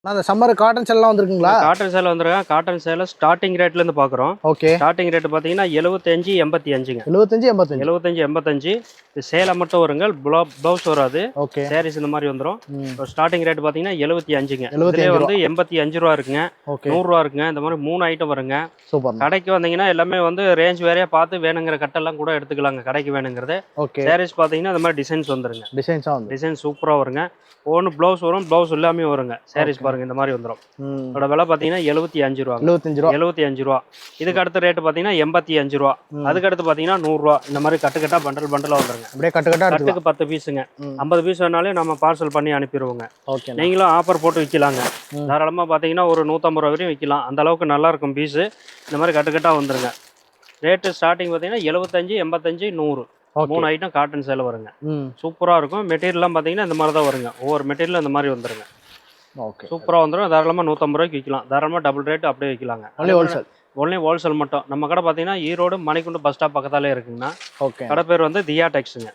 அந்த summer cotton சேல்லாம் வந்திருக்குங்களா? Cotton சேலை வந்துருக்கேன். காட்டன் சேலை ஸ்டார்டிங் ரேட்லேருந்து பார்க்குறோம். ஓகே. ஸ்டார்டிங் ரேட் பார்த்தீங்கன்னா 75, 85ங்க. 75, 85. 75, 85. இது சேலை மட்டும் வருங்க. ப்ளவுஸ் வராது. ஓகே. சாரீஸ் இந்த மாதிரி வந்துடும். ஸ்டார்டிங் ரேட் பார்த்தீங்கன்னா 75ங்க. 75 இதுலேயே வந்து 85 ரூபா இருக்குங்க. ஓகே. 100 ரூபா இருக்குங்க. இந்த மாதிரி 3 ஐட்டம் வருங்க. சூப்பர். கடைக்கு வந்தீங்கன்னா எல்லாமே வந்து ரேஞ்ச் வேறையா பார்த்து வேணுங்கிற கட்டெல்லாம் கூட எடுத்துக்கலாங்க. கடைக்கு வேணுங்கிறது. ஓகே. சாரீஸ் பார்த்தீங்கன்னா இந்த மாதிரி டிசைன்ஸ் வந்துருங்க. டிசைன் சூப்பராக வருங்க. ஒன்று ப்ளவுஸ் வரும், ப்ளவுஸ் எல்லாமே வருங்க. சாரீஸ் பாருங்க இந்த மாதிரி வந்துடும். இதோட விலை பார்த்தீங்கன்னா 75 ரூபா. 75 ரூபா. இதுக்கு அடுத்த ரேட்டு பார்த்தீங்கன்னா 85 ரூபா. அதுக்கு அடுத்து பார்த்தீங்கன்னா 100 ரூபா. இந்த மாதிரி கட்டுக்கட்டா பண்டலா வந்துருங்க. அப்படியே கட்டுக்கு 10 பீஸுங்க. 50 பீஸ் வேணாலே நம்ம பார்சல் பண்ணி அனுப்பிடுவோங்க. ஓகே. நீங்களும் ஆஃபர் போட்டு விற்கலாங்க. தாராளமாக பார்த்தீங்கன்னா ஒரு 150 ரூபா வரையும் விற்கலாம். அந்த அளவுக்கு நல்லா இருக்கும் பீஸு. இந்த மாதிரி கட்டுக்கட்டா வந்துருங்க. ரேட்டு ஸ்டார்டிங் பார்த்தீங்கன்னா 75, 85, 100. 3 ஐட்டம் காட்டன் சேலை வருங்க. சூப்பராக இருக்கும். மெட்டீரியல்லாம் பார்த்தீங்கன்னா இந்த மாதிரி தான் வருங்க. ஒவ்வொரு மெட்டீரியலும் இந்த மாதிரி வந்துருங்க. ஓகே. சூப்பராக வந்துடும். தாராளமாக 150 ரூபாய்க்கு விற்கலாம். தாராளமாக டபுள் ரேட் அப்படியே விற்கலாங்க. ஒன்லி ஹோல்சேல் மட்டும். நம்ம கடை பார்த்தீங்கன்னா ஈரோடு மணிக்குண்டு பஸ் ஸ்டாப் பக்கத்தாலே இருக்குங்கண்ணா. ஓகே. கடை பேர் வந்து தியா டெக்ஸுங்க.